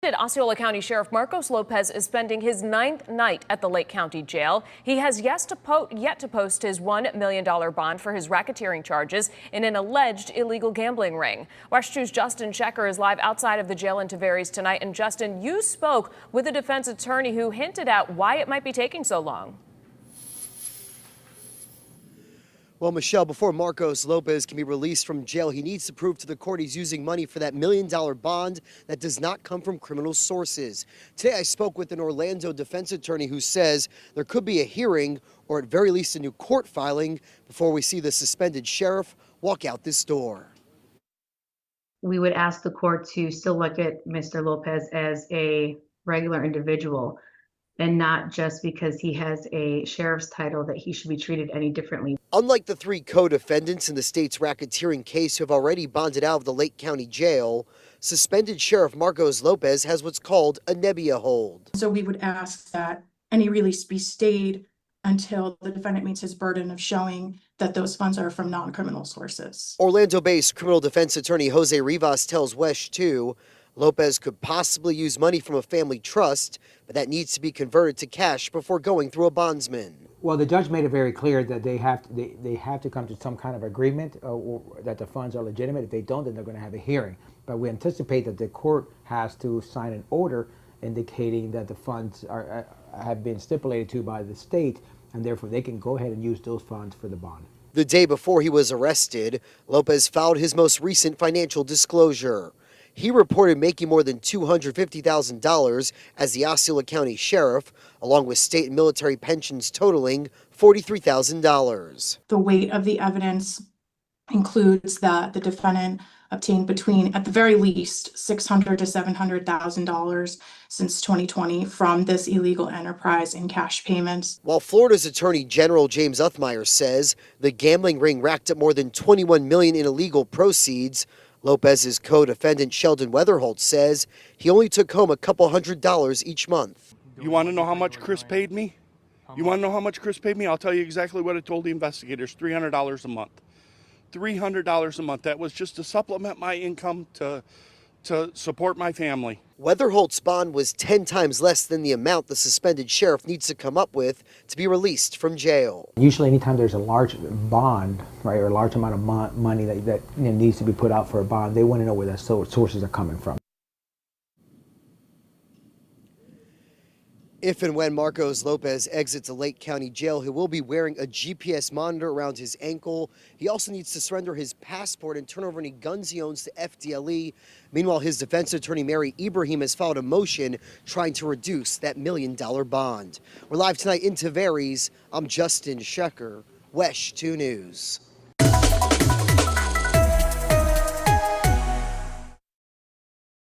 Osceola County Sheriff Marcos Lopez is spending his 9th night at the Lake County Jail. He has yet to post his $1 million bond for his racketeering charges in an alleged illegal gambling ring. WESH 2's Justin Shecker is live outside of the jail in Tavares tonight. And Justin, you spoke with a defense attorney who hinted at why it might be taking so long. Well, Michelle, before Marcos Lopez can be released from jail, he needs to prove to the court he's using money for that $1 million bond that does not come from criminal sources. Today, I spoke with an Orlando defense attorney who says there could be a hearing, or at very least a new court filing, before we see the suspended sheriff walk out this door. We would ask the court to still look at Mr. Lopez as a regular individual, and not just because he has a sheriff's title that he should be treated any differently. Unlike the 3 co-defendants in the state's racketeering case who have already bonded out of the Lake County Jail, suspended Sheriff Marcos Lopez has what's called a Nebia hold. So we would ask that any release be stayed until the defendant meets his burden of showing that those funds are from non-criminal sources. Orlando-based criminal defense attorney Jose Rivas tells WESH 2 Lopez could possibly use money from a family trust, but that needs to be converted to cash before going through a bondsman. Well, the judge made it very clear that they have to come to some kind of agreement or that the funds are legitimate. If they don't, then they're going to have a hearing. But we anticipate that the court has to sign an order indicating that the funds have been stipulated to by the state, and therefore they can go ahead and use those funds for the bond. The day before he was arrested, Lopez filed his most recent financial disclosure. He reported making more than $250,000 as the Osceola County Sheriff, along with state and military pensions totaling $43,000. The weight of the evidence includes that the defendant obtained between, at the very least, $600,000 to $700,000 since 2020 from this illegal enterprise in cash payments. While Florida's Attorney General James Uthmeier says the gambling ring racked up more than $21 million in illegal proceeds, Lopez's co-defendant Sheldon Weatherholt says he only took home a couple $100 each month. You want to know how much Chris paid me? You want to know how much Chris paid me? I'll tell you exactly what I told the investigators, $300 a month. $300 a month. That was just to supplement my income to support my family. Weatherholt's bond was 10 times less than the amount the suspended sheriff needs to come up with to be released from jail. Usually anytime there's a large bond, right, or a large amount of money that needs to be put out for a bond, they want to know where that sources are coming from. If and when Marcos Lopez exits a Lake County jail, he will be wearing a GPS monitor around his ankle. He also needs to surrender his passport and turn over any guns he owns to FDLE. Meanwhile, his defense attorney, Mary Ibrahim, has filed a motion trying to reduce that $1 million bond. We're live tonight in Tavares. I'm Justin Shecker, WESH 2 News.